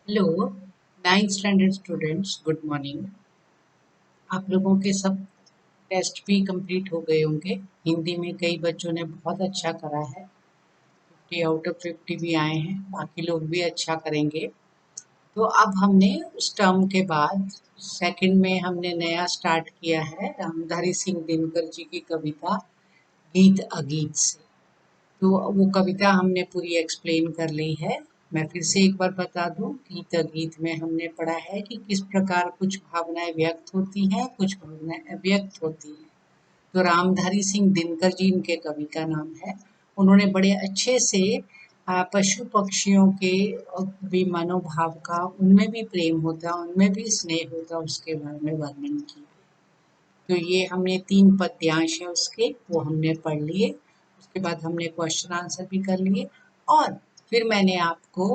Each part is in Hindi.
Hello, 9th standard students, good morning. आप लोगों के सब टेस्ट भी कंप्लीट हो गए होंगे। हिंदी में कई बच्चों ने बहुत अच्छा करा है, 50 आउट ऑफ 50 भी आए हैं, बाकी लोग भी अच्छा करेंगे। तो अब हमने उस टर्म के बाद सेकंड में हमने नया स्टार्ट किया है रामधारी सिंह दिनकर जी की कविता गीत अगीत से। तो वो कविता हमने पूरी एक्सप्लेन कर ली है। मैं फिर से एक बार बता दूं, गीत अगीत में हमने पढ़ा है कि किस प्रकार कुछ भावनाएं व्यक्त होती हैं, कुछ भावनाएं अव्यक्त होती हैं। तो रामधारी सिंह दिनकर जी इनके कवि का नाम है। उन्होंने बड़े अच्छे से पशु पक्षियों के भी मनोभाव का, उनमें भी प्रेम होता है, उनमें भी स्नेह होता है, उसके बारे में वर्णन किया। तो ये हमने 3 पद्यांश है उसके, वो हमने पढ़ लिए। उसके बाद हमने क्वेश्चन आंसर भी कर लिए और फिर मैंने आपको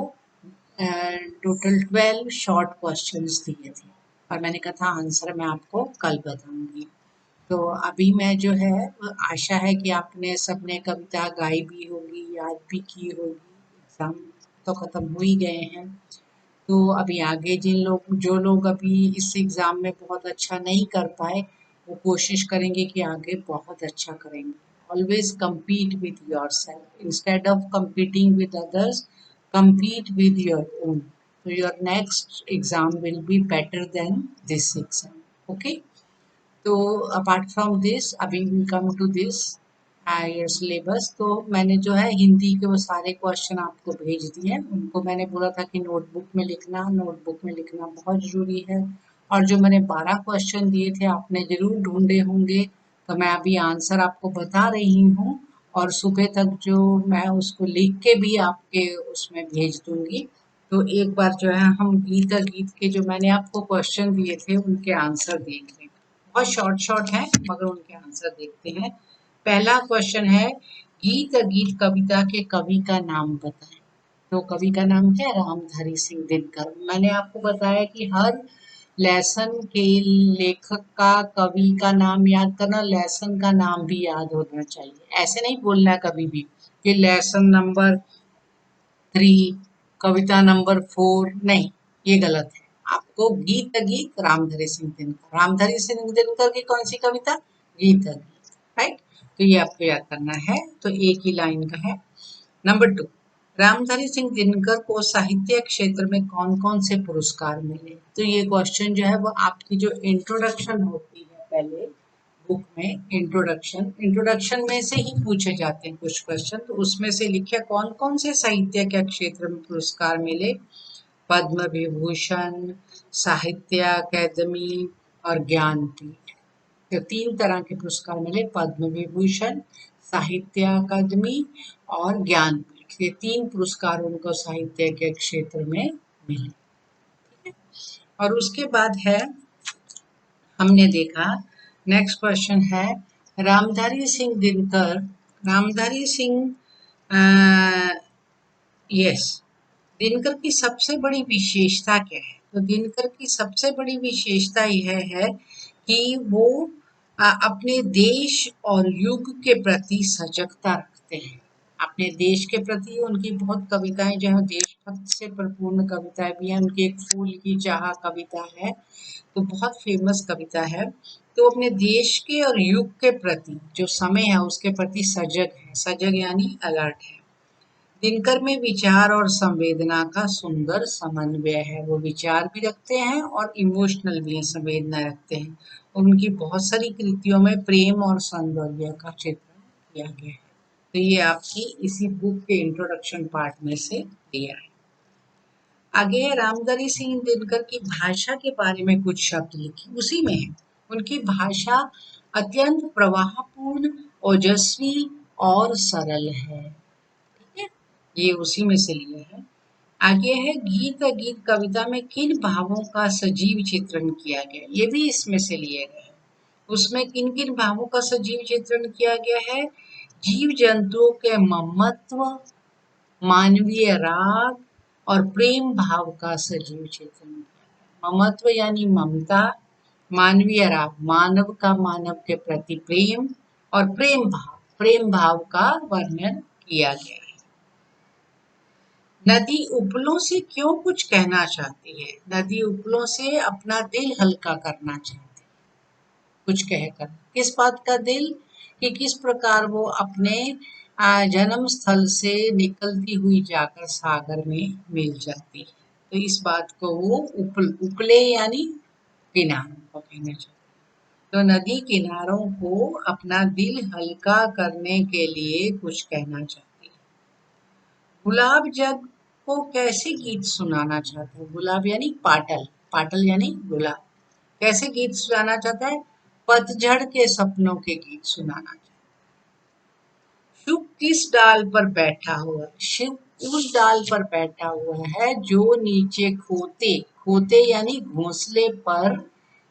टोटल 12 शॉर्ट क्वेश्चंस दिए थे और मैंने कहा था आंसर मैं आपको कल बताऊंगी। तो अभी मैं जो है आशा है कि आपने सबने कविता गाई भी होगी, याद भी की होगी। एग्जाम तो खत्म हो ही गए हैं। तो अभी आगे जिन लोग जो लोग अभी इस एग्ज़ाम में बहुत अच्छा नहीं कर पाए, वो कोशिश करेंगे कि आगे बहुत अच्छा करेंगे। Always compete with yourself instead of competing with others, compete with your own. So your next exam will be better than this exam. Okay? तो अपार्ट फ्रॉम दिस अभी we come to this your syllabus. तो मैंने जो है हिंदी के वो सारे क्वेश्चन आपको भेज दिए। उनको मैंने बोला था कि नोटबुक में लिखना बहुत ज़रूरी है। और जो मैंने 12 क्वेश्चन दिए थे आपने ज़रूर ढूंढे होंगे। तो मैं अभी आंसर आपको बता रही हूँ और सुबह तक जो मैं उसको लिख के भी आपके उसमें भेज दूंगी। तो एक बार जो है हम गीत गीत के जो मैंने आपको क्वेश्चन दिए थे उनके आंसर देख लें। बहुत शॉर्ट शॉर्ट है मगर उनके आंसर देखते हैं। पहला क्वेश्चन है, गीत गीत कविता के कवि का नाम बताएं। तो कवि का नाम क्या है? रामधारी सिंह दिनकर। मैंने आपको बताया कि हर लेसन के लेखक का, कवि का नाम याद करना, लेसन का नाम भी याद होना चाहिए। ऐसे नहीं बोलना कभी भी कि लेसन नंबर 3, कविता नंबर 4, नहीं, ये गलत है। आपको गीत गीत रामधारी सिंह दिनकर, रामधारी सिंह दिनकर की कौन सी कविता? गीत गीत, राइट। तो ये आपको याद करना है। तो एक ही लाइन का है। नंबर 2, रामधारी सिंह दिनकर को साहित्य क्षेत्र में कौन कौन से पुरस्कार मिले? तो ये क्वेश्चन जो है वो आपकी जो इंट्रोडक्शन होती है पहले बुक में, इंट्रोडक्शन में से ही पूछे जाते हैं कुछ क्वेश्चन। तो उसमें से लिखे कौन कौन से साहित्य के क्षेत्र में पुरस्कार मिले। पद्म विभूषण, साहित्य अकादमी और ज्ञानपीठ। तो 3 तरह के पुरस्कार मिले, पद्म विभूषण, साहित्य अकादमी और ज्ञानपीठ। ये 3 पुरस्कार उनको साहित्य के क्षेत्र में मिले। और उसके बाद है, हमने देखा नेक्स्ट क्वेश्चन है, रामधारी सिंह दिनकर, रामधारी सिंह यस, दिनकर की सबसे बड़ी विशेषता क्या है? तो दिनकर की सबसे बड़ी विशेषता यह है कि वो अपने देश और युग के प्रति सजगता रखते हैं। अपने देश के प्रति उनकी बहुत कविताएं जो है देशभक्त से परिपूर्ण कविताएं भी हैं। उनकी एक फूल की चाह कविता है, तो बहुत फेमस कविता है। तो अपने देश के और युग के प्रति जो समय है उसके प्रति सजग है, सजग यानी अलर्ट है। दिनकर में विचार और संवेदना का सुंदर समन्वय है। वो विचार भी रखते हैं और इमोशनल भी है, संवेदना रखते हैं। उनकी बहुत सारी कृतियों में प्रेम और सौंदर्य का चित्रण किया गया है। तो ये आपकी इसी बुक के इंट्रोडक्शन पार्ट में से दिया है। आगे रामधारी सिंह दिनकर की भाषा के बारे में कुछ शब्द लिखी, उसी में है। उनकी भाषा अत्यंत प्रवाहपूर्ण, ओजस्वी और सरल है। ठीक है, ये उसी में से लिए है। आगे है, गीत गीत कविता में किन भावों का सजीव चित्रण किया गया? ये भी इसमें से लिए गए। उसमें किन किन भावों का सजीव चित्रण किया गया है? जीव जंतुओं के ममत्व, मानवीय राग और प्रेम भाव का सजीव चित्रण किया। ममत्व यानी ममता, मानवीय राग मानव का मानव के प्रति प्रेम और प्रेम भाव का वर्णन किया गया है। नदी उपलों से क्यों कुछ कहना चाहती है? नदी उपलों से अपना दिल हल्का करना चाहती है, कुछ कहकर। किस बात का दिल? कि किस प्रकार वो अपने जन्म स्थल से निकलती हुई जाकर सागर में मिल जाती है। तो इस बात को वो उपले यानी किनारों को कहना चाहती है। तो नदी किनारों को अपना दिल हल्का करने के लिए कुछ कहना चाहती है। गुलाब जग को कैसे गीत सुनाना चाहता है? गुलाब यानी पाटल, पाटल यानी गुलाब। कैसे गीत सुनाना चाहता है? पतझड़ के सपनों के गीत सुनाना चाहता है। शुक किस डाल पर बैठा हुआ? शुक उस डाल पर बैठा हुआ है जो नीचे खोते, खोते यानी घोंसले पर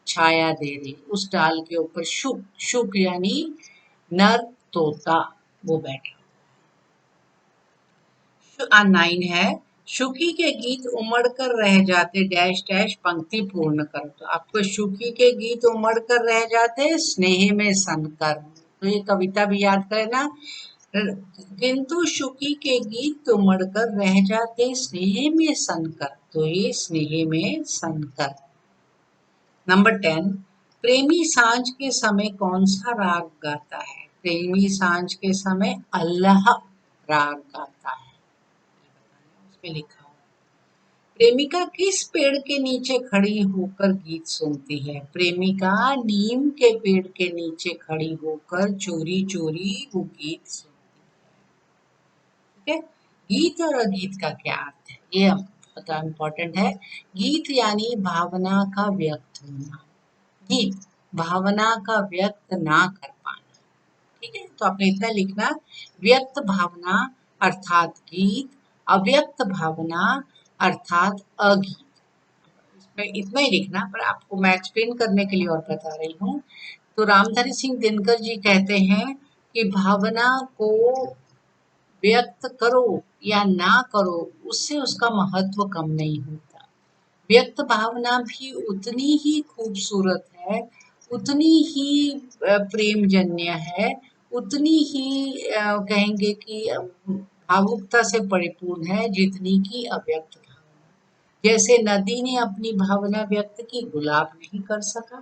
छाया दे रही। उस डाल के ऊपर शुक, शुक यानी नर तोता, वो बैठा। 9 है, शुकी के गीत उमड़ कर रह जाते डैश डैश, पंक्ति पूर्ण करो। तो आपको शुकी के गीत उमड़ कर रह जाते स्नेह में सनकर। तो ये कविता भी याद करें ना। किंतु शुकी के गीत उमड़ कर रह जाते स्नेह में सनकर। तो ये स्नेह में सनकर। नंबर 10, प्रेमी सांझ के समय कौन सा राग गाता है? प्रेमी सांझ के समय अल्लाह राग गाता है, उसमें लिखा हुआ। प्रेमिका किस पेड़ के नीचे खड़ी होकर गीत सुनती है? प्रेमिका नीम के पेड़ के नीचे खड़ी होकर चोरी चोरी वो गीत सुनती है। ठीक है। गीत और अगीत का क्या अर्थ है? ये बहुत इम्पोर्टेंट है। गीत यानी भावना का व्यक्त होना, गीत भावना का व्यक्त ना कर पाना। ठीक है, तो आपने इतना लिखना, व्यक्त भावना अर्थात गीत, अव्यक्त भावना अर्थात अगीत। इसमें इतना ही लिखना, पर आपको मैं एक्सप्लेन करने के लिए और बता रही हूँ। तो रामधारी सिंह दिनकर जी कहते हैं कि भावना को व्यक्त करो या ना करो, उससे उसका महत्व कम नहीं होता। व्यक्त भावना भी उतनी ही खूबसूरत है, उतनी ही प्रेमजन्य है, उतनी ही कहेंगे कि भावुकता से परिपूर्ण है जितनी कि अव्यक्त भावना। जैसे नदी ने अपनी भावना व्यक्त की, गुलाब नहीं कर सका।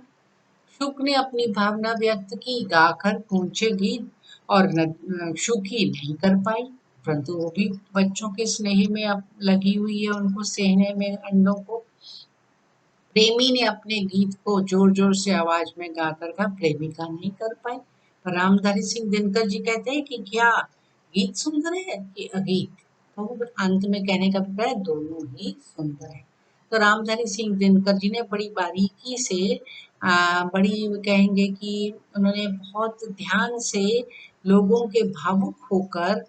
शुक ने अपनी भावना व्यक्त की गाकर ऊंचे गीत, और शुकी नहीं कर पाई, परंतु वो भी बच्चों के स्नेह में अब लगी हुई है, उनको सहने में अंडों को। प्रेमी ने अपने गीत को जोर जोर से आवाज में गाकर कहा, प्रेमिका नहीं कर पाई। पर रामधारी सिंह दिनकर जी कहते हैं कि क्या गीत सुंदर है कि अगीत? तो वो अंत में कहने का अभिप्राय दोनों ही सुंदर है। तो रामधारी सिंह दिनकर जी ने बड़ी बारीकी से बड़ी कहेंगे कि उन्होंने बहुत ध्यान से लोगों के भावुक होकर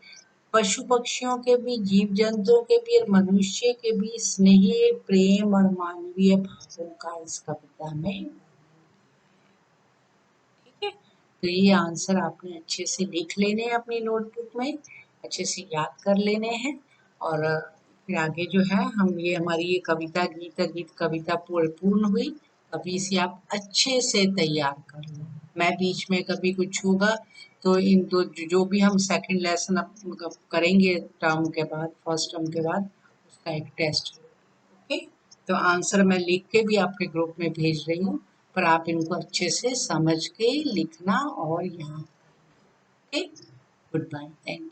पशु पक्षियों के भी, जीव जंतुओं के भी और मनुष्य के भी स्नेह, प्रेम और मानवीय भावों का इस कविता में। ठीक है, तो ये आंसर आपने अच्छे से लिख लेने हैं अपनी नोटबुक में, अच्छे से याद कर लेने हैं। और फिर आगे जो है हम ये हमारी ये कविता गीत गीत कविता पूर्ण हुई। अभी इसे आप अच्छे से तैयार कर लो। मैं बीच में कभी कुछ होगा तो इन दो जो भी हम सेकंड लेसन करेंगे टर्म के बाद, फर्स्ट टर्म के बाद, उसका एक टेस्ट। ओके, तो आंसर मैं लिख के भी आपके ग्रुप में भेज रही हूँ, पर आप इनको अच्छे से समझ के लिखना और यहाँ। Okay, good bye, thank you.